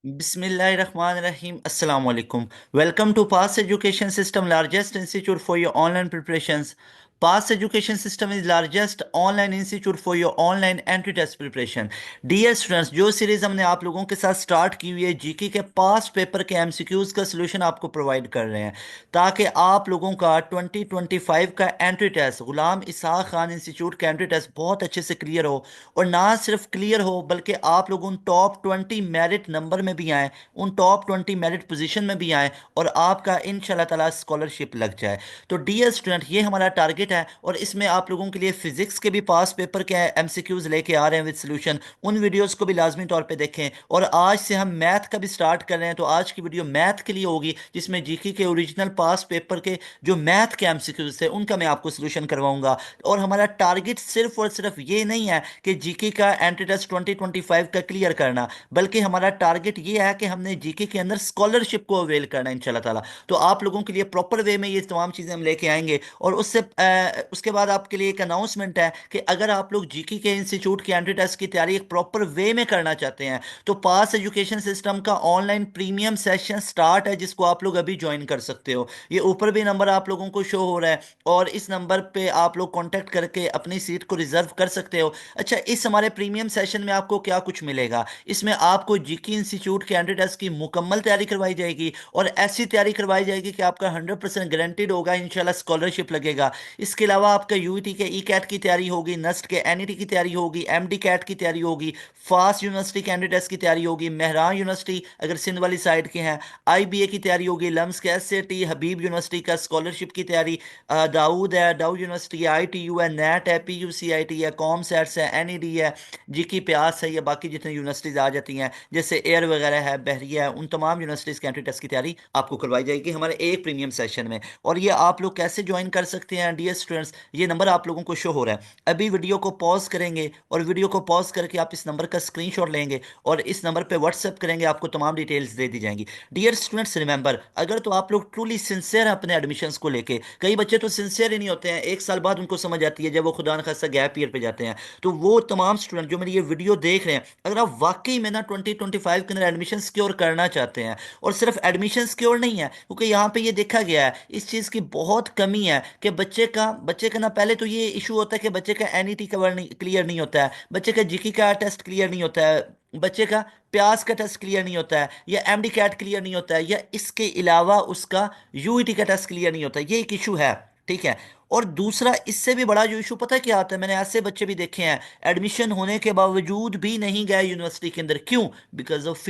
Bismillahirrahmanirrahim. Assalamu alaikum. Welcome to Pass Education System, largest institute for your online preparations. Pass Education System is largest online institute for your online entry test preparation. Dear students, जो series हमने आप लोगों के साथ start की हुई है GK के पास्ट पेपर के एमसीक्यूज का सोल्यूशन आपको प्रोवाइड कर रहे हैं ताकि आप लोगों का 2025 का एंट्री टेस्ट गुलाम इसहाक खान इंस्टीट्यूट का एंट्री टेस्ट बहुत अच्छे से क्लियर हो। और ना सिर्फ क्लियर हो बल्कि आप लोग उन टॉप 20 मेरिट नंबर में भी आए, उन टॉप 20 मेरिट पोजीशन में भी आए और आपका इंशाल्लाह ताला स्कॉलरशिप लग जाए। तो डियर स्टूडेंट, ये हमारा टारगेट है और इसमें आप लोगों के लिए फिजिक्स के भी पास पेपर के एमसीक्यूज लेके आ रहे हैं विद सोल्यूशन। उन वीडियोस को भी लाजमी तौर पे देखें। और आज से हम मैथ का भी स्टार्ट कर रहे हैं, तो आज की वीडियो मैथ के लिए होगी जिसमें जीके के ओरिजिनल पास पेपर के जो मैथ के एमसीक्यूज थे उनका मैं आपको सोल्यूशन करवाऊंगा। और हमारा टारगेट सिर्फ और सिर्फ ये नहीं है कि जीके का एंट्री टेस्ट 2025 का क्लियर करना, बल्कि हमारा टारगेट ये है कि हमने जीके के अंदर स्कॉलरशिप को अवेल करना है इंशाल्लाह ताला। तो आप लोगों के लिए प्रॉपर वे में ये तमाम चीज़ें हम लेके आएंगे। और उसके बाद आपके लिए एक अनाउंसमेंट है कि अगर आप लोग जीके के इंस्टीट्यूट के एंट्री टेस्ट की तैयारी एक प्रॉपर वे में करना चाहते हैं तो पास एजुकेशन सिस्टम का ऑनलाइन प्रीमियम सेशन स्टार्ट है जिसको आप लोग अभी ज्वाइन कर सकते हो। ये ऊपर भी नंबर आप लोगों को शो हो रहा है और इस नंबर पे आप लोग कांटेक्ट करके अपनी सीट को रिजर्व कर सकते हो। अच्छा, इस हमारे प्रीमियम सेशन में आपको क्या कुछ मिलेगा? इसमें आपको जीके इंस्टीट्यूट के एंट्री टेस्ट की मुकम्मल तैयारी करवाई जाएगी और ऐसी तैयारी करवाई जाएगी कि आपका 100% गारंटीड होगा इंशाल्लाह स्कॉलरशिप लगेगा। इसके अलावा आपका यूईटी के ई कैट की तैयारी होगी, नस्ट के एनईटी की तैयारी होगी, एमडी कैट की तैयारी होगी, फास्ट यूनिवर्सिटी के एंट्री टेस्ट की तैयारी होगी, मेहरान यूनिवर्सिटी अगर सिंध वाली साइड के हैं आईबीए की तैयारी होगी, लम्स के एसएटी, हबीब यूनिवर्सिटी का स्कॉलरशिप की तैयारी, दाऊद है, दाऊद यूनिवर्सिटी है, आईटीयू है, नेट है, पीयूसीआईटी है, कॉम सेट्स है, एनईडी है, जीकी प्यास है, या बाकी जितनी यूनिवर्सिटीज़ आ जाती हैं जैसे एयर वगैरह है, बहरिया है, उन तमाम यूनिवर्सिटीज़ के एंट्री टेस्ट की तैयारी आपको करवाई जाएगी हमारे एक प्रीमियम सेशन में। और ये आप लोग कैसे ज्वाइन कर सकते हैं डियर स्टूडेंट्स? ये नंबर आप लोगों को शो हो रहा है। अभी वीडियो को पॉज करेंगे और वीडियो को पॉज करके आप इस नंबर का स्क्रीनशॉट लेंगे और इस नंबर पे व्हाट्सएप करेंगे, आपको तमाम डिटेल्स दे दी जाएंगी। डियर स्टूडेंट्स, रिमेंबर, अगर तो आप लोग ट्रूली सिंसियर हैं अपने एडमिशन्स को लेके, कई बच्चे तो सिंसियर ही नहीं होते हैं, एक साल बाद उनको समझ आती है जब वो खुदा न खासा गैप ईयर पे जाते हैं। तो वो तमाम स्टूडेंट जो मेरी ये वीडियो देख रहे हैं, अगर आप वाकई में ना 2025 के अंदर एडमिशन सिक्योर करना चाहते हैं, और सिर्फ एडमिशन सिक्योर नहीं है, क्योंकि यहाँ पे ये देखा गया है इस चीज़ की बहुत कमी है कि बच्चे का ना पहले तो ये इशू होता है कि बच्चे का एनईटी कवर नहीं क्लियर नहीं होता है, बच्चे का जीके का टेस्ट क्लियर नहीं होता है, बच्चे का प्यास का टेस्ट क्लियर नहीं होता है, या एमडी कैट क्लियर नहीं होता है, या इसके अलावा उसका यूईटी का टेस्ट क्लियर नहीं होता है। ये एक इशू है, ठीक है। और दूसरा इससे भी बड़ा जो इशू पता है क्या आता है? मैंने ऐसे बच्चे भी देखे हैं एडमिशन होने के बावजूद भी नहीं गए यूनिवर्सिटी के अंदर। क्यों? बिकॉज ऑफ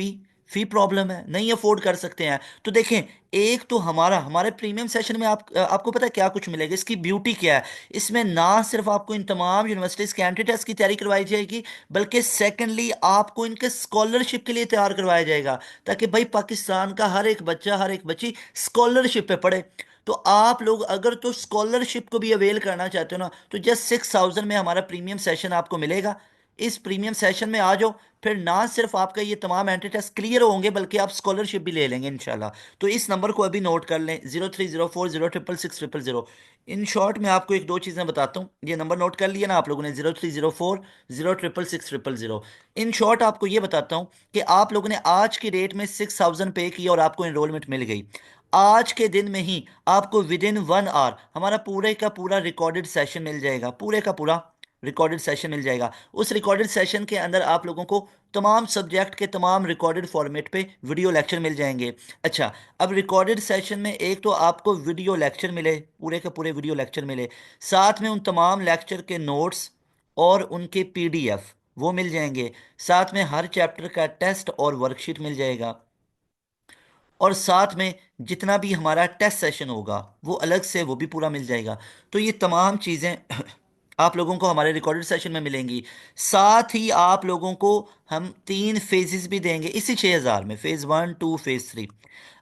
फी प्रॉब्लम है, नहीं अफोर्ड कर सकते हैं। तो देखें, एक तो हमारे प्रीमियम सेशन में आपको पता है क्या कुछ मिलेगा? इसकी ब्यूटी क्या है? इसमें ना सिर्फ आपको इन तमाम यूनिवर्सिटीज के एंट्री टेस्ट की तैयारी करवाई जाएगी, बल्कि सेकेंडली आपको इनके स्कॉलरशिप के लिए तैयार करवाया जाएगा ताकि भाई पाकिस्तान का हर एक बच्चा, हर एक बच्ची स्कॉलरशिप पे पढ़े। तो आप लोग अगर तो स्कॉलरशिप को भी अवेल करना चाहते हो ना, तो जस्ट 6,000 में हमारा प्रीमियम सेशन आपको मिलेगा। इस प्रीमियम सेशन में आ जाओ, फिर ना सिर्फ आपका ये तमाम एंट्री टेस्ट क्लियर होंगे बल्कि आप स्कॉलरशिप भी ले लेंगे इंशाल्लाह। तो इस नंबर को अभी नोट कर लें, 0304 066 600। इन शॉर्ट में आपको एक दो चीज़ें बताता हूँ, ये नंबर नोट कर लिया ना आप लोगों ने, 0304 066 600। इन शॉर्ट आपको ये बताता हूँ कि आप लोगों ने आज की डेट में 6,000 पे किया और आपको एनरोलमेंट मिल गई। आज के दिन में ही आपको विद इन 1 आवर हमारा पूरे का पूरा रिकॉर्डेड सेशन मिल जाएगा, पूरे का पूरा रिकॉर्डेड सेशन मिल जाएगा। उस रिकॉर्डेड सेशन के अंदर आप लोगों को तमाम सब्जेक्ट के तमाम रिकॉर्डेड फॉर्मेट पे वीडियो लेक्चर मिल जाएंगे। अच्छा, अब रिकॉर्डेड सेशन में एक तो आपको वीडियो लेक्चर मिले, पूरे के पूरे वीडियो लेक्चर मिले, साथ में उन तमाम लेक्चर के नोट्स और उनके पीडीएफ वो मिल जाएंगे, साथ में हर चैप्टर का टेस्ट और वर्कशीट मिल जाएगा, और साथ में जितना भी हमारा टेस्ट सेशन होगा वो अलग से वो भी पूरा मिल जाएगा। तो ये तमाम चीज़ें आप लोगों को हमारे रिकॉर्डेड सेशन में मिलेंगी। साथ ही आप लोगों को हम 3 फेजेस भी देंगे इसी 6,000 में, फेज़ 1, 2, फेज़ 3।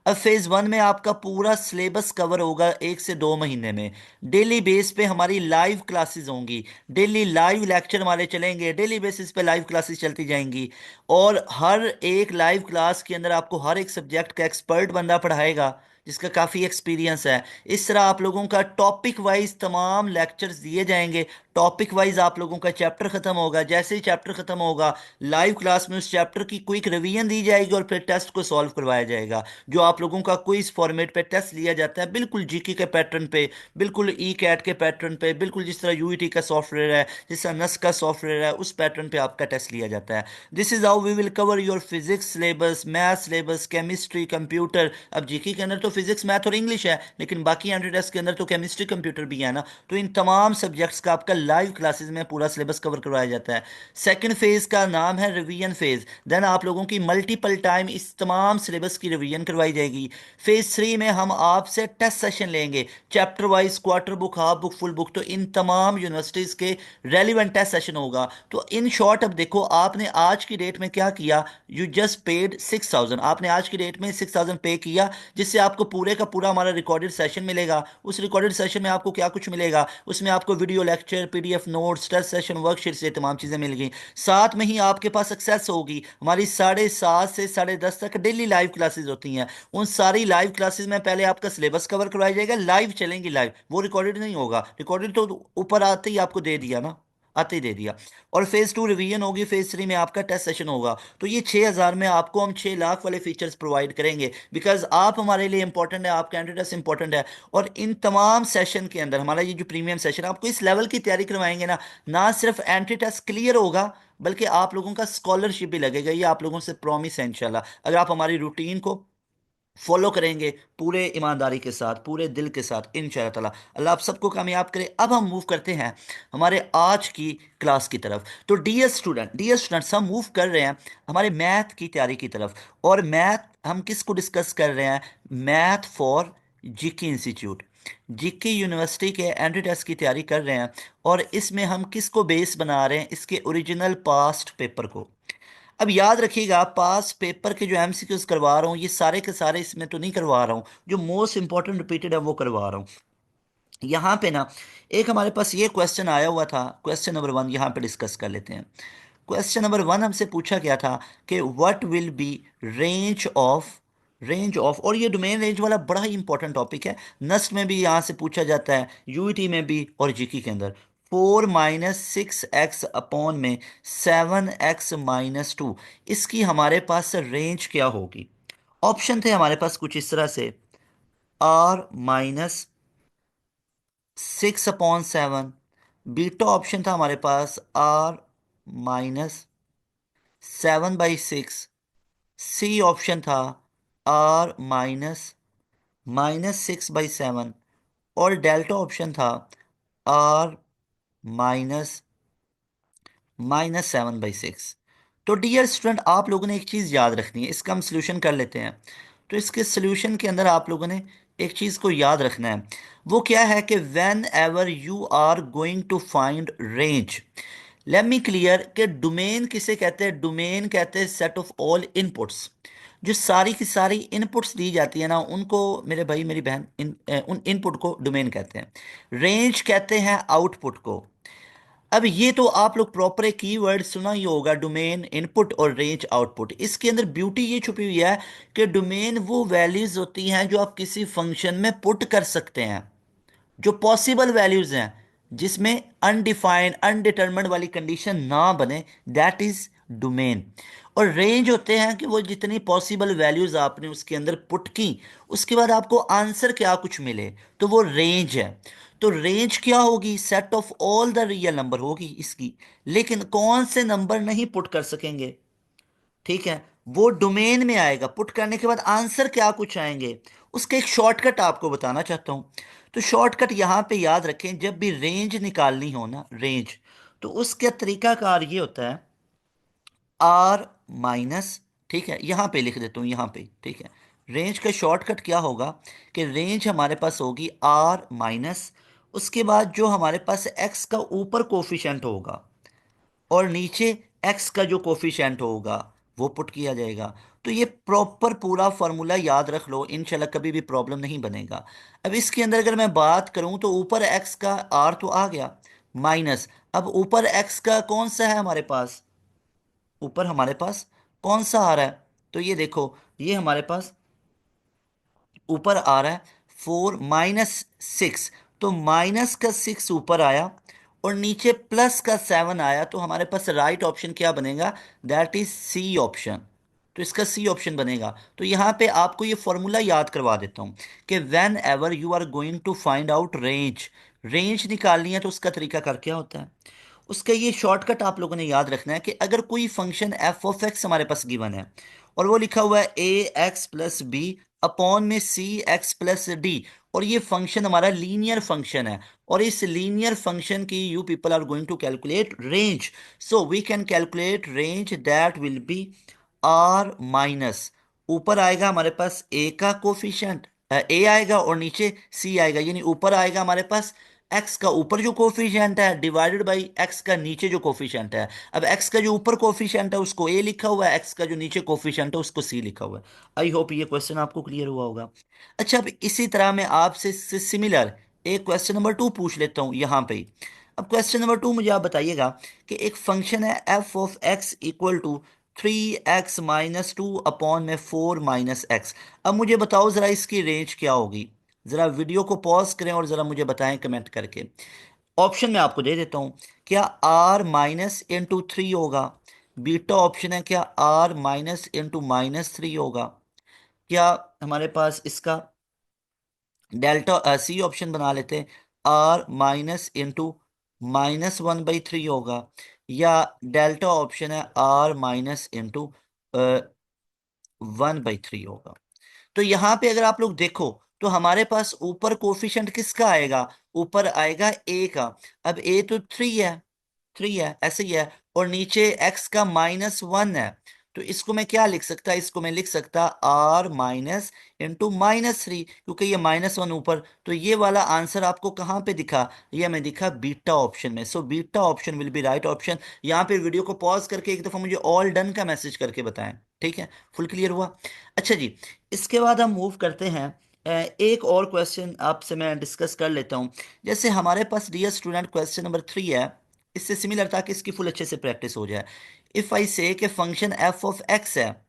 अब फेज़ 1 में आपका पूरा सिलेबस कवर होगा 1 से 2 महीने में। डेली बेस पे हमारी लाइव क्लासेस होंगी, डेली लाइव लेक्चर हमारे चलेंगे, डेली बेसिस पे लाइव क्लासेस चलती जाएंगी। और हर एक लाइव क्लास के अंदर आपको हर एक सब्जेक्ट का एक्सपर्ट बंदा पढ़ाएगा जिसका काफ़ी एक्सपीरियंस है। इस तरह आप लोगों का टॉपिक वाइज तमाम लेक्चर्स दिए जाएंगे, टॉपिक वाइज आप लोगों का चैप्टर खत्म होगा, जैसे ही चैप्टर खत्म होगा लाइव क्लास में उस चैप्टर की क्विक रिवीजन दी जाएगी और फिर टेस्ट को सॉल्व करवाया जाएगा। जो आप लोगों का क्विज फॉर्मेट पे टेस्ट लिया जाता है, बिल्कुल जीके के पैटर्न पे, बिल्कुल ई कैट के पैटर्न पे, बिल्कुल जिस तरह यूईटी का सॉफ्टवेयर है, जिस तरह नस का सॉफ्टवेयर है, उस पैटर्न पे आपका टेस्ट लिया जाता है। This is how we will cover your physics syllabus, math syllabus, chemistry, computer. अब जीके के अंदर तो फिजिक्स मैथ और इंग्लिश है, लेकिन बाकी एंट्री टेस्ट के अंदर तो केमिस्ट्री कंप्यूटर भी है ना। तो इन तमाम सब्जेक्ट्स का आपका लाइव क्लासेस में पूरा सिलेबस कवर करवाया जाता है। सेकंड फेज का नाम है रिवीजन फेज। देन आप लोगों की मल्टीपल टाइम इस तमाम सिलेबस की रिवीजन करवाई जाएगी। फेज थ्री में हम आपसे टेस्ट सेशन लेंगे, chapter wise, quarter book, half book, full book. तो इन तमाम यूनिवर्सिटीज के रेलिवेंट टेस्ट सेशन होगा। तो इन शॉर्ट अब देखो, आपने आज की डेट में क्या किया, यू जस्ट पेड 6,000। आपने आज की डेट में 6,000 पे किया, जिससे आपको पूरे का पूरा हमारा रिकॉर्डेड सेशन मिलेगा। उस रिकॉर्डेड सेशन में आपको क्या कुछ मिलेगा, उसमें आपको video lecture, PDF notes, test session, worksheet, ये तमाम चीज़ें मिल गई। साथ में ही आपके पास एक्सेस होगी हमारी 7:30 से 10:30 तक डेली लाइव क्लासेस होती हैं। उन सारी लाइव क्लासेस में पहले आपका सिलेबस कवर करवाया जाएगा, लाइव चलेंगी, लाइव, वो रिकॉर्डेड नहीं होगा। रिकॉर्डेड तो ऊपर आते ही आपको दे दिया ना, आते ही दे दिया। और फेज टू रिवीजन होगी, फेज थ्री में आपका टेस्ट सेशन होगा। तो ये 6,000 में आपको हम 6 लाख वाले फीचर्स प्रोवाइड करेंगे, बिकॉज आप हमारे लिए इंपॉर्टेंट है, आप कैंडिडेट्स इंपॉर्टेंट है। और इन तमाम सेशन के अंदर हमारा ये जो प्रीमियम सेशन, आपको इस लेवल की तैयारी करवाएंगे ना, ना सिर्फ एंट्री टेस्ट क्लियर होगा, बल्कि आप लोगों का स्कॉलरशिप भी लगेगा। ये आप लोगों से प्रॉमिस है इंशाल्लाह, अगर आप हमारी रूटीन को फॉलो करेंगे पूरे ईमानदारी के साथ, पूरे दिल के साथ, इंशाअल्लाह ताला। अल्लाह आप सबको कामयाब करे। अब हम मूव करते हैं हमारे आज की क्लास की तरफ। तो डियर स्टूडेंट्स, हम मूव कर रहे हैं हमारे मैथ की तैयारी की तरफ। और मैथ हम किसको डिस्कस कर रहे हैं, math for GK institute, GK university के एंट्री टेस्ट की तैयारी कर रहे हैं। और इसमें हम किसको बेस बना रहे हैं, इसके ओरिजिनल पास्ट पेपर को। अब याद रखिएगा, पास पेपर के जो एमसीक्यूज करवा रहा हूँ, ये सारे के सारे इसमें तो नहीं करवा रहा हूँ, जो मोस्ट इंपॉर्टेंट रिपीटेड है वो करवा रहा हूँ। यहाँ पे ना एक हमारे पास ये क्वेश्चन आया हुआ था, क्वेश्चन नंबर 1 यहाँ पे डिस्कस कर लेते हैं। क्वेश्चन नंबर 1 हमसे पूछा गया था कि what will be range of, और ये डोमेन रेंज वाला बड़ा ही इंपॉर्टेंट टॉपिक है। नस्ट में भी यहाँ से पूछा जाता है, यूईटी में भी और जीके के अंदर। 4 - 6x अपॉन में 7x - 2, इसकी हमारे पास रेंज क्या होगी। ऑप्शन थे हमारे पास कुछ इस तरह से, R - 6/7। बीटा ऑप्शन था हमारे पास R - 7/6। सी ऑप्शन था R - -6/7। और डेल्टा ऑप्शन था R - -7/6। तो डियर स्टूडेंट, आप लोगों ने एक चीज़ याद रखनी है, इसका हम सोल्यूशन कर लेते हैं। तो इसके सोल्यूशन के अंदर आप लोगों ने एक चीज़ को याद रखना है, वो क्या है कि whenever you are going to find range, let me clear कि डोमेन किसे कहते हैं, डोमेन कहते हैं सेट ऑफ ऑल इनपुट्स। जो सारी की सारी इनपुट्स दी जाती है ना, उनको मेरे भाई मेरी बहन उन इनपुट को डोमेन कहते हैं। रेंज कहते हैं आउटपुट को। अब ये तो आप लोग प्रॉपर एक कीवर्ड सुना ही होगा, डोमेन इनपुट और रेंज आउटपुट। इसके अंदर ब्यूटी ये छुपी हुई है कि डोमेन वो वैल्यूज होती हैं जो आप किसी फंक्शन में पुट कर सकते हैं, जो पॉसिबल वैल्यूज हैं, जिसमें अनडिफाइंड अनडिटरमिन्ड वाली कंडीशन ना बने, दैट इज डोमेन। और रेंज होते हैं कि वो जितनी पॉसिबल वैल्यूज आपने उसके अंदर पुट की, उसके बाद आपको आंसर क्या कुछ मिले, तो वो रेंज है। तो रेंज क्या होगी, set of all the real number होगी इसकी। लेकिन कौन से नंबर नहीं पुट कर सकेंगे, ठीक है, वो डोमेन में आएगा। पुट करने के बाद आंसर क्या कुछ आएंगे, उसका एक शॉर्टकट आपको बताना चाहता हूं। तो शॉर्टकट यहां पे याद रखें, जब भी रेंज निकालनी हो ना, रेंज, तो उसका तरीकाकार ये होता है, आर माइनस, ठीक है, यहां पे लिख देता हूं यहां पे, ठीक है। रेंज का शॉर्टकट क्या होगा कि रेंज हमारे पास होगी आर माइनस, उसके बाद जो हमारे पास एक्स का ऊपर कोफिशेंट होगा और नीचे एक्स का जो कोफिशेंट होगा वो पुट किया जाएगा। तो ये प्रॉपर पूरा फॉर्मूला याद रख लो, इंशाल्लाह कभी भी प्रॉब्लम नहीं बनेगा। अब इसके अंदर अगर मैं बात करूं तो ऊपर एक्स का आर तो आ गया, माइनस, अब ऊपर एक्स का कौन सा है हमारे पास, ऊपर हमारे पास कौन सा आ रहा है, तो ये देखो, ये हमारे पास ऊपर आ रहा है 4 - 6। तो माइनस का 6 ऊपर आया, और नीचे प्लस का 7 आया, तो हमारे पास राइट ऑप्शन क्या बनेगा? That is C option. तो इसका सी ऑप्शन बनेगा। तो यहाँ पे आपको ये फॉर्मूला याद करवा देता हूँ कि whenever you are going to find out range, range निकालनी है तो उसका तरीका कर क्या होता है? उसका ये शॉर्टकट आप लोगों ने याद रखना है कि अगर कोई फंक्शन एफ ऑफ एक्स हमारे पास गिवन है और वो लिखा हुआ है ए एक्स प्लस बी अपॉन में सी एक्स प्लस डी, और ये फंक्शन हमारा लीनियर फंक्शन है, और इस लीनियर फंक्शन की you people are going to calculate range, so we can calculate range that will be R minus, ऊपर आएगा हमारे पास ए का कोफिशिएंट, ए आएगा और नीचे सी आएगा, यानी ऊपर आएगा हमारे पास एक्स का ऊपर जो कोफिशिएंट है डिवाइडेड बाई एक्स का नीचे जो कोफिशिएंट है। अब एक्स का जो ऊपर कोफिशिएंट है उसको ए लिखा हुआ है, एक्स का जो नीचे कोफिशिएंट है उसको सी लिखा हुआ है। आई होप ये क्वेश्चन आपको क्लियर हुआ होगा। अच्छा, अब इसी तरह मैं आपसे सिमिलर एक क्वेश्चन नंबर 2 पूछ लेता हूं यहां पे ही। अब क्वेश्चन नंबर 2 मुझे आप बताइएगा कि एक फंक्शन है F of x equal to 3x-2 upon में 4-x। अब मुझे बताओ जरा इसकी रेंज क्या होगी? जरा वीडियो को पॉज करें और जरा मुझे बताएं कमेंट करके। ऑप्शन में आपको दे देता हूं, क्या r-(-3) होगा? बीटा ऑप्शन है, क्या r-(-3) होगा? क्या हमारे पास इसका डेल्टा सी ऑप्शन बना लेते हैं, r-(-1/3) होगा? या डेल्टा ऑप्शन है r-(-1/3) होगा? तो यहां पे अगर आप लोग देखो तो हमारे पास ऊपर कोफिशिएंट किसका आएगा? ऊपर आएगा ए का। अब ए तो 3 है, ऐसे ही है, और नीचे एक्स का -1 है, तो इसको मैं क्या लिख सकता? इसको मैं लिख सकता r-(-3) क्योंकि ये -1 ऊपर, तो ये वाला आंसर आपको कहाँ पे दिखा? ये हमें दिखा बीटा ऑप्शन में। So beta option will be right option. यहाँ पे वीडियो को पॉज करके एक दफा मुझे ऑल डन का मैसेज करके बताएं। ठीक है, फुल क्लियर हुआ? अच्छा जी, इसके बाद हम मूव करते हैं। एक और क्वेश्चन आपसे मैं डिस्कस कर लेता हूं। जैसे हमारे पास डियर स्टूडेंट क्वेश्चन नंबर 3 है, इससे सिमिलर था कि इसकी फुल अच्छे से प्रैक्टिस हो जाए। इफ आई से कि फंक्शन एफ ऑफ एक्स है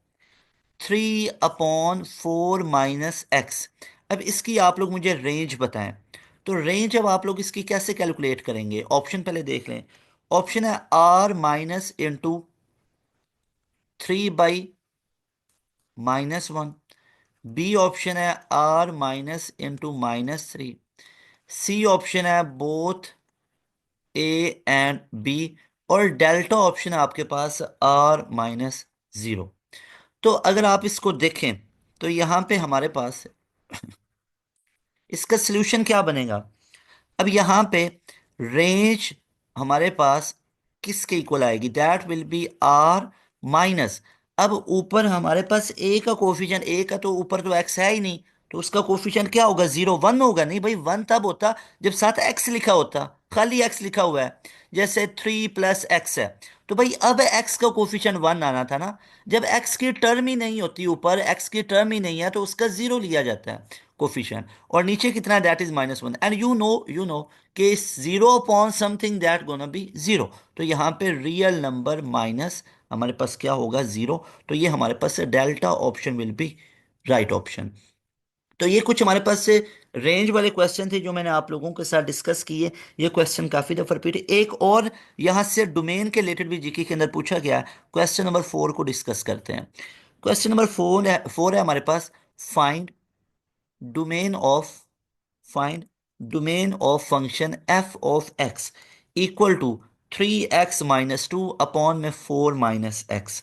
3/4-x। अब इसकी आप लोग मुझे रेंज बताएं। तो रेंज अब आप लोग इसकी कैसे कैलकुलेट करेंगे? ऑप्शन पहले देख लें। ऑप्शन है r-(-3/-1)। बी ऑप्शन है r-(-3)। सी ऑप्शन है बोथ ए एंड बी। और डेल्टा ऑप्शन है आपके पास r-0। तो अगर आप इसको देखें तो यहां पे हमारे पास इसका सलूशन क्या बनेगा? अब यहां पे रेंज हमारे पास किसके इक्वल आएगी? That will be R minus. अब ऊपर हमारे पास ए का कोफिशिएंट, ए का तो ऊपर तो एक्स है ही नहीं, तो उसका कोफिशिएंट क्या होगा? 0-1 होगा। नहीं भाई, 1 तब होता जब साथ एक्स लिखा होता, खाली एक्स लिखा हुआ है। जैसे 3+x है, तो भाई अब एक्स का कोफिशिएंट 1 आना था ना। जब एक्स की टर्म ही नहीं होती, ऊपर एक्स की टर्म ही नहीं है, तो उसका 0 लिया जाता है कोफिशिएंट। और नीचे कितना? That is -1। And you know कि 0 upon something that gonna be 0। तो यहाँ पे रियल नंबर माइनस हमारे पास क्या होगा? 0। तो ये हमारे पास delta option will be right option. तो ये कुछ हमारे पास से रेंज वाले क्वेश्चन थे जो मैंने आप लोगों के साथ डिस्कस किए। ये क्वेश्चन काफी दफा रिपीट। एक और यहाँ से डोमेन के रिलेटेड भी जीके के अंदर पूछा गया है। क्वेश्चन नंबर 4 को डिस्कस करते हैं। क्वेश्चन नंबर 4 है हमारे पास, find domain of find domain of function f of x equal to 3x-2 upon में 4-x।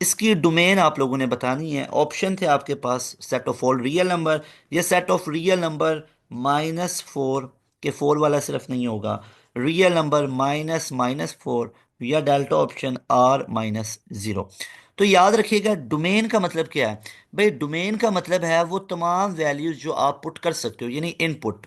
इसकी डोमेन आप लोगों ने बतानी है। ऑप्शन थे आपके पास, set of all real number, या सेट ऑफ रियल नंबर -4, के 4 वाला सिर्फ नहीं होगा, रियल नंबर -4, या डेल्टा ऑप्शन r-0। तो याद रखिएगा डोमेन का मतलब क्या है। भाई डोमेन का मतलब है वो तमाम वैल्यूज जो आप पुट कर सकते हो, यानी इनपुट,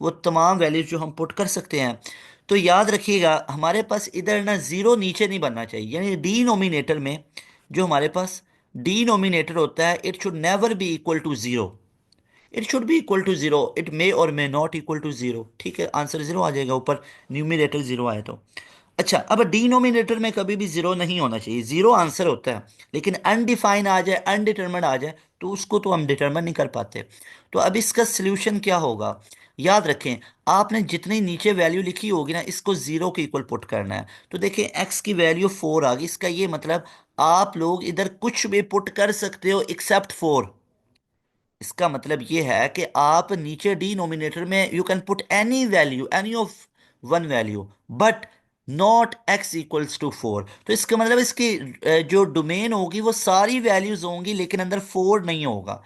वो तमाम वैल्यूज जो हम पुट कर सकते हैं। तो याद रखिएगा हमारे पास इधर ना जीरो नीचे नहीं बनना चाहिए, यानी डिनोमिनेटर में जो हमारे पास डिनोमिनेटर होता है, it should never be equal to zero. It should be equal to zero, it may और may not equal to zero. ठीक है, आंसर जीरो आ जाएगा ऊपर न्यूमिनेटर जीरो आए तो। अच्छा, अब डिनोमिनेटर में कभी भी जीरो नहीं होना चाहिए, जीरो आंसर होता है। लेकिन अनडिफाइन आ जाए, अनडिटर्मिन्ड आ जाए, तो उसको तो हम डिटर्मिन नहीं कर पाते। तो अब इसका सल्यूशन क्या होगा? याद रखें, आपने जितनी नीचे वैल्यू लिखी होगी ना, इसको जीरो के इक्वल पुट करना है। तो देखिए एक्स की वैल्यू 4 आ गई, इसका ये मतलब आप लोग इधर कुछ भी पुट कर सकते हो एक्सेप्ट 4। इसका मतलब ये है कि आप नीचे डिनोमिनेटर में you can put any value, any of one value, but not X equals to 4। तो इसका मतलब इसकी जो डोमेन होगी वो सारी वैल्यूज होंगी, लेकिन अंदर 4 नहीं होगा।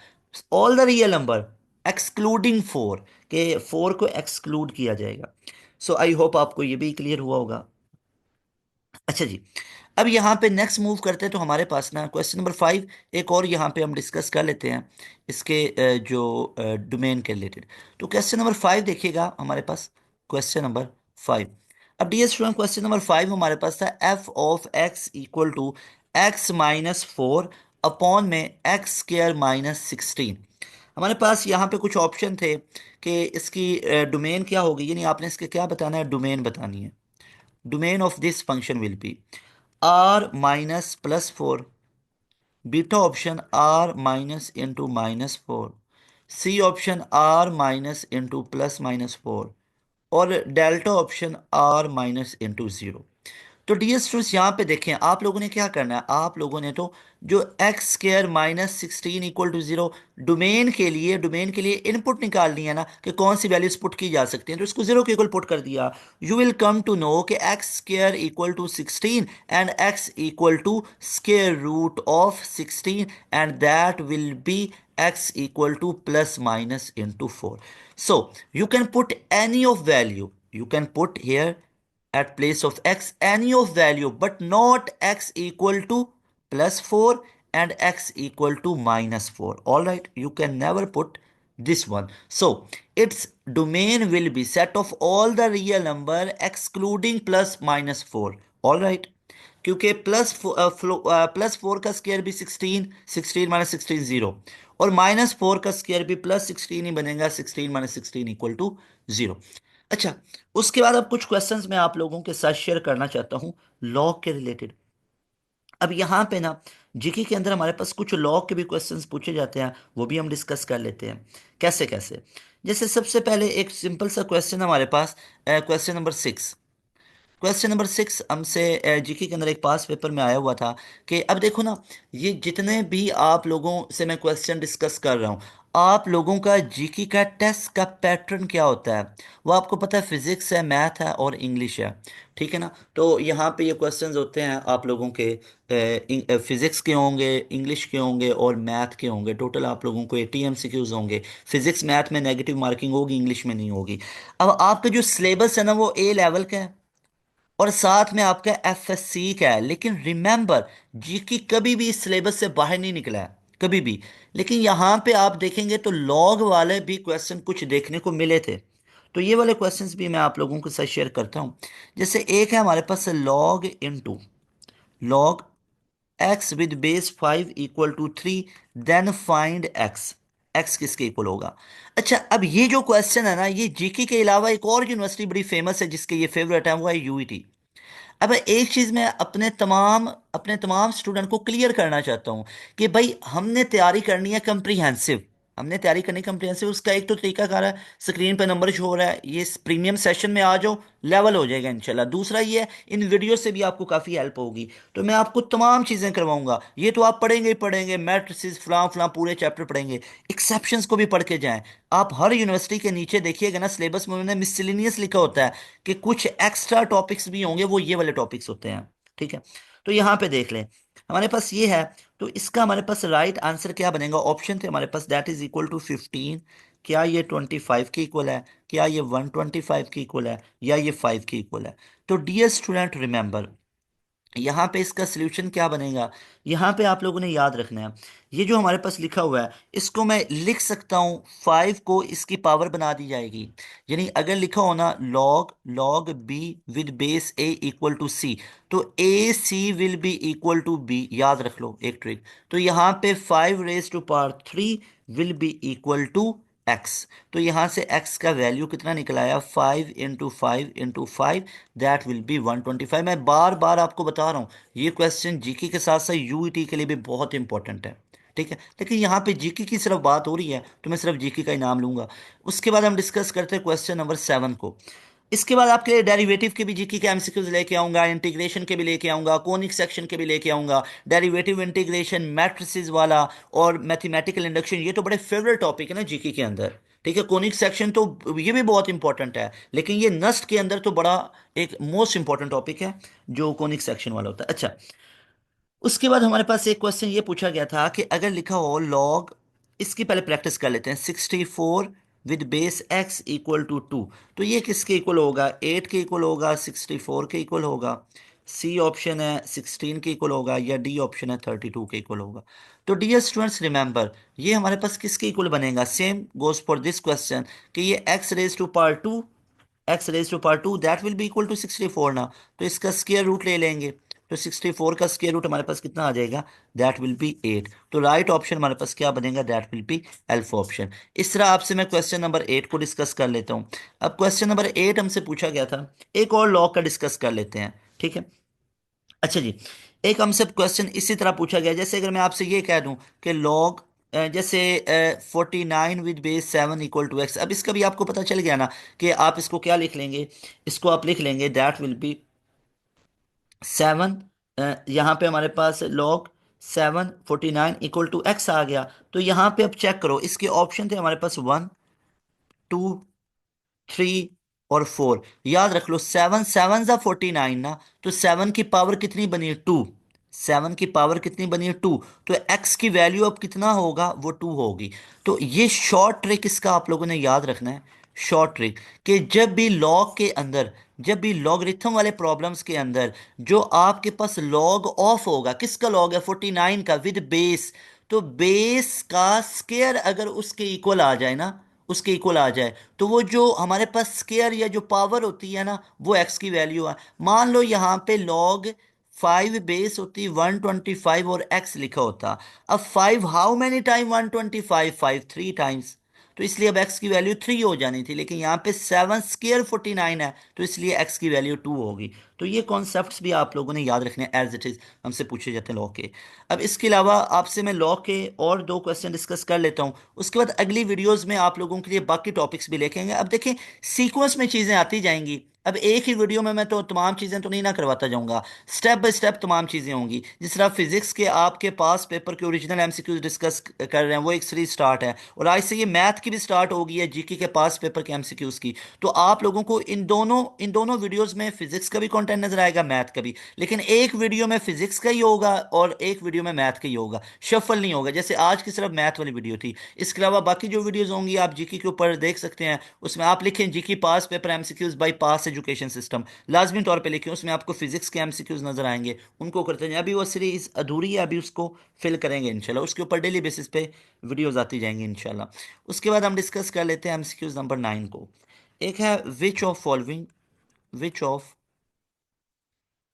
All the real number excluding 4, के 4 को एक्सक्लूड किया जाएगा। सो आई होप आपको ये भी क्लियर हुआ होगा। अच्छा जी, अब यहाँ पे नेक्स्ट मूव करते हैं। तो हमारे पास ना क्वेश्चन नंबर 5 एक और यहाँ पे हम डिस्कस कर लेते हैं, इसके जो डोमेन के रिलेटेड। तो क्वेश्चन नंबर 5 देखिएगा हमारे पास, क्वेश्चन नंबर 5। अब डियर स्टूडेंट, क्वेश्चन नंबर 5 हमारे पास था F of x equal to X minus 4 upon में एक्स स्क्र माइनस 16। हमारे पास यहाँ पे कुछ ऑप्शन थे कि इसकी डोमेन क्या होगी, यानी आपने इसके क्या बताना है, डोमेन बतानी है। Domain of this function will be r minus plus 4, beta option r minus into minus 4, c option r minus into plus minus 4, और delta option r minus into 0। तो डियर स्टूडेंट्स, यहाँ पे देखें, आप लोगों ने क्या करना है, आप लोगों ने तो जो X square minus 16 equal to 0, domain के लिए इनपुट निकालनी है ना, कि कौन सी वैल्यूज पुट की जा सकती हैं। तो इसको 0 के इक्वल पुट कर दिया। You will come to know कि x square equal to 16 and x equal to square root of 16, and that will be x equal to plus minus into 4. So you can put any of value. You can put here at place of x any of value, but not x equal to plus 4 and x equal to minus 4. All right, you can never put this one. So its domain will be set of all the real number excluding plus minus 4. All right, क्योंकि plus 4 का square भी 16, 16 minus 16 0, और minus 4 का square भी plus 16 ही बनेगा, 16 minus 16 equal to 0। अच्छा, उसके बाद अब कुछ क्वेश्चंस मैं आप लोगों के साथ शेयर करना चाहता हूं लॉग के रिलेटेड। अब यहाँ पे ना जीके के अंदर हमारे पास कुछ लॉग के भी क्वेश्चंस पूछे जाते हैं, वो भी हम डिस्कस कर लेते हैं। कैसे कैसे, जैसे सबसे पहले एक सिंपल सा क्वेश्चन हमारे पास, क्वेश्चन नंबर 6। क्वेश्चन नंबर 6 हमसे जीके के अंदर एक पास पेपर में आया हुआ था कि अब देखो ना, ये जितने भी आप लोगों से मैं क्वेश्चन डिस्कस कर रहा हूँ, आप लोगों का जीके का टेस्ट का पैटर्न क्या होता है, वो आपको पता है, फिजिक्स है, मैथ है और इंग्लिश है। ठीक है ना। तो यहाँ पे ये क्वेश्चंस होते हैं आप लोगों के, फिजिक्स के होंगे, इंग्लिश के होंगे और मैथ के होंगे। टोटल आप लोगों को 80 एमसीक्यूज होंगे। फिजिक्स मैथ में नेगेटिव मार्किंग होगी, इंग्लिश में नहीं होगी। अब आपका जो सिलेबस है ना, वो ए लेवल का है और साथ में आपका एफएससी का है। लेकिन रिमेंबर, जीके कभी भी इस सिलेबस से बाहर नहीं निकला है, कभी भी। लेकिन यहाँ पे आप देखेंगे तो लॉग वाले भी क्वेश्चन कुछ देखने को मिले थे। तो ये वाले क्वेश्चंस भी मैं आप लोगों के साथ शेयर करता हूँ। जैसे एक है हमारे पास log into log x with base 5 equal to 3, then find x. X किसके इक्वल होगा। अच्छा, अब ये जो क्वेश्चन है ना, ये जीके के अलावा एक और यूनिवर्सिटी बड़ी फेमस है जिसके ये फेवरेट है, वो है यूईटी। अब एक चीज मैं अपने तमाम स्टूडेंट को क्लियर करना चाहता हूं कि भाई हमने तैयारी करनी है कंप्रीहेंसिव। हमने तैयारी करनी कंप्रीहेंसिव, उसका एक तो तरीका कार है, स्क्रीन पे नंबर शो हो रहा है, ये प्रीमियम सेशन में आ जाओ, लेवल हो जाएगा इंशाल्लाह। दूसरा ये है, इन वीडियो से भी आपको काफ़ी हेल्प होगी। तो मैं आपको तमाम चीज़ें करवाऊंगा, ये तो आप पढ़ेंगे ही पढ़ेंगे, मैट्रिसेस फलां फलां पूरे चैप्टर पढ़ेंगे, एक्सेप्शंस को भी पढ़ के जाएं। आप हर यूनिवर्सिटी के नीचे देखिएगा ना, सिलेबस में उन्होंने मिसलिनियस लिखा होता है कि कुछ एक्स्ट्रा टॉपिक्स भी होंगे, वो ये वाले टॉपिक्स होते हैं। ठीक है, तो यहाँ पे देख लें, हमारे पास ये है। तो इसका हमारे पास राइट आंसर क्या बनेगा, ऑप्शन थे हमारे पास, दैट इज इक्वल टू 15। क्या ये 25 के इक्वल है, क्या ये 125 के इक्वल है, या ये 5 के इक्वल है। तो डियर स्टूडेंट रिमेंबर, यहाँ पे इसका सोल्यूशन क्या बनेगा, यहाँ पे आप लोगों ने याद रखना है, ये जो हमारे पास लिखा हुआ है, इसको मैं लिख सकता हूँ 5 को इसकी पावर बना दी जाएगी। यानी अगर लिखा हो ना log log b with base a equal to c, तो a c will be equal to b. याद रख लो एक ट्रिक। तो यहाँ पे 5 raise to power 3 will be equal to x. तो यहाँ से x का वैल्यू कितना निकल आया, 5 इंटू 5 दैट विल बी 125। मैं बार बार आपको बता रहा हूँ, ये क्वेश्चन जीके के साथ साथ यूईटी के लिए भी बहुत इंपॉर्टेंट है। ठीक है, लेकिन यहाँ पे जीके की सिर्फ बात हो रही है तो मैं सिर्फ जीके का ही नाम लूंगा। उसके बाद हम डिस्कस करते हैं क्वेश्चन नंबर 7 को। इसके बाद आपके लिए डेरिवेटिव के भी जीके के एमसीक्यूज लेके आऊंगा, इंटीग्रेशन के भी लेके आऊंगा, कोनिक सेक्शन के भी लेके आऊंगा, डेरिवेटिव इंटीग्रेशन मैट्रिसेस वाला और मैथमेटिकल इंडक्शन, ये तो बड़े फेवरेट टॉपिक है ना जीके के अंदर। ठीक है, कोनिक सेक्शन तो ये भी बहुत इंपॉर्टेंट है, लेकिन ये नस्ट के अंदर तो बड़ा एक मोस्ट इंपॉर्टेंट टॉपिक है जो कोनिक सेक्शन वाला होता है। अच्छा, उसके बाद हमारे पास एक क्वेश्चन ये पूछा गया था कि अगर लिखा हो लॉग, इसकी पहले प्रैक्टिस कर लेते हैं, 64 with base X equal to 2, तो ये किसके इक्वल होगा? 8 के इक्वल होगा, 64 के इक्वल होगा, सी ऑप्शन है 16 के इक्वल होगा, या डी ऑप्शन है 32 के इक्वल होगा। तो डियर स्टूडेंट्स रिमेंबर, ये हमारे पास किसके इक्वल बनेगा? Same goes for this question कि ये X raise to power two, X raise to power two that will be equal to 64 ना, तो इसका स्क्वायर रूट ले लेंगे। तो 64 का स्क्वायर रूट हमारे पास कितना आ जाएगा? That will B 8। तो राइट ऑप्शन हमारे पास क्या बनेगा? That will be alpha option. इस तरह आपसे मैं क्वेश्चन नंबर 8 को डिस्कस कर लेता हूँ। अब क्वेश्चन नंबर 8 हमसे पूछा गया था, एक और लॉ का डिस्कस कर लेते हैं। ठीक है, अच्छा जी, एक हमसे क्वेश्चन इसी तरह पूछा गया, जैसे अगर मैं आपसे ये कह दूं कि लॉग जैसे 49 with base 7 equal to X, अब इसका भी आपको पता चल गया ना कि आप इसको क्या लिख लेंगे? इसको आप लिख लेंगे दैट विल बी 7, यहाँ पे हमारे पास लॉग 7 49 इक्वल टू एक्स आ गया। तो यहाँ पे अब चेक करो, इसके ऑप्शन थे हमारे पास 1 2 3 और 4। याद रख लो, 7 7 जा 49 ना, तो 7 की पावर कितनी बनी है? 2। 7 की पावर कितनी बनी है? 2। तो एक्स की वैल्यू अब कितना होगा? वो 2 होगी। तो ये शॉर्ट ट्रिक इसका आप लोगों ने याद रखना है। शॉर्ट ट्रिक कि जब भी लॉग के अंदर, जब भी लॉगरिथम वाले प्रॉब्लम्स के अंदर जो आपके पास लॉग ऑफ होगा, किसका लॉग है? 49 का विद बेस, तो बेस का स्केयर अगर उसके इक्वल आ जाए ना, उसके इक्वल आ जाए, तो वो जो हमारे पास स्केयर या जो पावर होती है ना, वो एक्स की वैल्यू है। मान लो यहाँ पे लॉग 5 बेस होती 125 और एक्स लिखा होता। अब 5 हाउ मैनी टाइम 125? 5 3 टाइम्स, तो इसलिए अब एक्स की वैल्यू 3 हो जानी थी, लेकिन यहाँ पे 7 स्केयर 49 है, तो इसलिए एक्स की वैल्यू 2 होगी। तो ये कॉन्सेप्ट्स भी आप लोगों ने याद रखने एज इट इज हमसे पूछे जाते हैं लॉ के। अब इसके अलावा आपसे मैं लॉ के और दो क्वेश्चन डिस्कस कर लेता हूँ, उसके बाद अगली वीडियोस में आप लोगों के लिए बाकी टॉपिक्स भी लेके आएंगे। अब देखें, सीक्वेंस में चीज़ें आती जाएंगी। अब एक ही वीडियो में मैं तो तमाम चीज़ें तो नहीं ना करवाता जाऊंगा, स्टेप बाय स्टेप तमाम चीज़ें होंगी। जिस तरह फिजिक्स के आपके पास पेपर के ओरिजिनल एमसीक्यूज डिस्कस कर रहे हैं, वो एक सीरीज स्टार्ट है, और आज से ये मैथ की भी स्टार्ट होगी है, जीके के पास पेपर के एमसीक्यूज की। तो आप लोगों को इन दोनों वीडियोस में फिजिक्स का भी कंटेंट नजर आएगा, मैथ का भी, लेकिन एक वीडियो में फिजिक्स का ही होगा और एक वीडियो में मैथ का ही होगा, शफल नहीं होगा, जैसे आज की सिर्फ मैथ वाली वीडियो थी। इसके अलावा बाकी जो वीडियोस होंगी आप जीके के ऊपर देख सकते हैं, उसमें आप लिखें जीके पास पेपर एमसीक्यूज बाय पास एजुकेशन सिस्टम, लाजमी तौर पे लिखें, उसमें आपको फिजिक्स के एमसीक्यूज नजर आएंगे, उनको करते जाएं। अभी वो सीरीज अधूरी है, अभी उसको फिल करेंगे इंशाल्लाह, उसके ऊपर डेली बेसिस पे वीडियोज आती जाएंगी इंशाल्लाह। उसके बाद हम डिस्कस कर लेते हैं एमसीक्यूज नंबर 9 को। एक है which of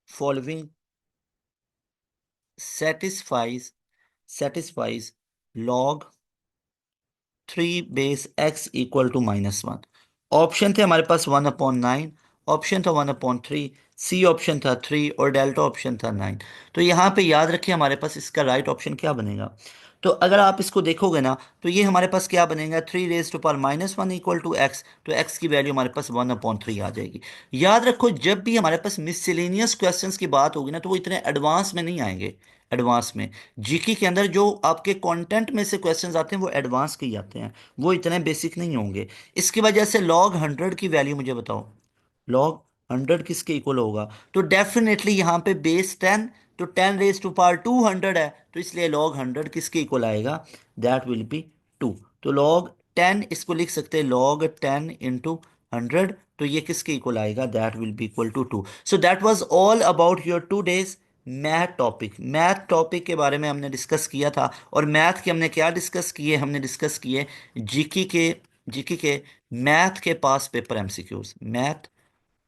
following satisfies satisfies log 3 base X equal to -1। Option थे हमारे पास 1/9, ऑप्शन था 1/3, सी ऑप्शन था 3 और डेल्टा ऑप्शन था 9। तो यहाँ पे याद रखिए हमारे पास इसका राइट ऑप्शन क्या बनेगा? तो अगर आप इसको देखोगे ना, तो ये हमारे पास क्या बनेगा? 3 raise to power -1 equal to x, तो एक्स की वैल्यू हमारे पास 1/3 आ जाएगी। याद रखो, जब भी हमारे पास मिसलेनियस क्वेश्चंस की बात होगी ना, तो वो इतने एडवांस में नहीं आएंगे। एडवांस में जीके के अंदर जो आपके कंटेंट में से क्वेश्चंस आते हैं वो एडवांस के ही आते हैं, वो इतने बेसिक नहीं होंगे। इसकी वजह से लॉग 100 की वैल्यू मुझे बताओ, लॉग 100 किसके इक्वल होगा? तो डेफिनेटली यहाँ पे बेस 10, तो 10 रेज टू पावर 200 है, तो इसलिए लॉग 100 किसके इक्वल आएगा? That will B 2। तो लॉग 10 इसको लिख सकते हैं लॉग 10 × 100, तो ये किसके इक्वल आएगा? That will be equal to 2। So that was all about your 2 days math topic के बारे में हमने डिस्कस किया था। और मैथ के हमने क्या डिस्कस किए? हमने डिस्कस किए जीके के मैथ के पास paper MCQs, math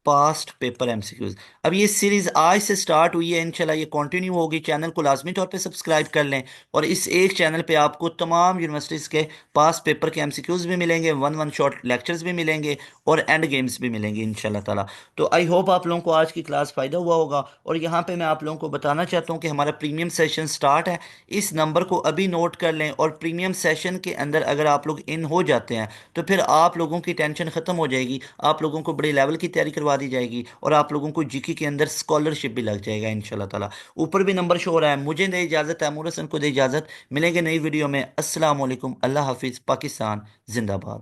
past paper MCQs. अब ये सीरीज आज से स्टार्ट हुई है, इंशाल्लाह ये कंटिन्यू होगी। चैनल को लाजमी तौर पे सब्सक्राइब कर लें, और इस एक चैनल पे आपको तमाम यूनिवर्सिटीज़ के पास्ट पेपर के एमसीक्यूज भी मिलेंगे, वन वन शॉट लेक्चर्स भी मिलेंगे, और एंड गेम्स भी मिलेंगे इंशाल्लाह ताला। तो आई होप आप लोगों को आज की क्लास फ़ायदा हुआ होगा। और यहाँ पे मैं आप लोगों को बताना चाहता हूँ कि हमारा प्रीमियम सेशन स्टार्ट है। इस नंबर को अभी नोट कर लें, और प्रीमियम सेशन के अंदर अगर आप लोग इन हो जाते हैं तो फिर आप लोगों की टेंशन ख़त्म हो जाएगी। आप लोगों को बड़े लेवल की तैयारी करवा दी जाएगी, और आप लोगों को जीके के अंदर स्कॉलरशिप भी लग जाएगा इंशाल्लाह ताला। ऊपर भी नंबर शो हो रहा है। मुझे दे इजाज़त, तैमूर हसन को दे इजाज़त। मिलेंगे नई वीडियो में। अस्सलाम वालेकुम, अल्लाह हाफिज़, पाकिस्तान जिंदाबाद।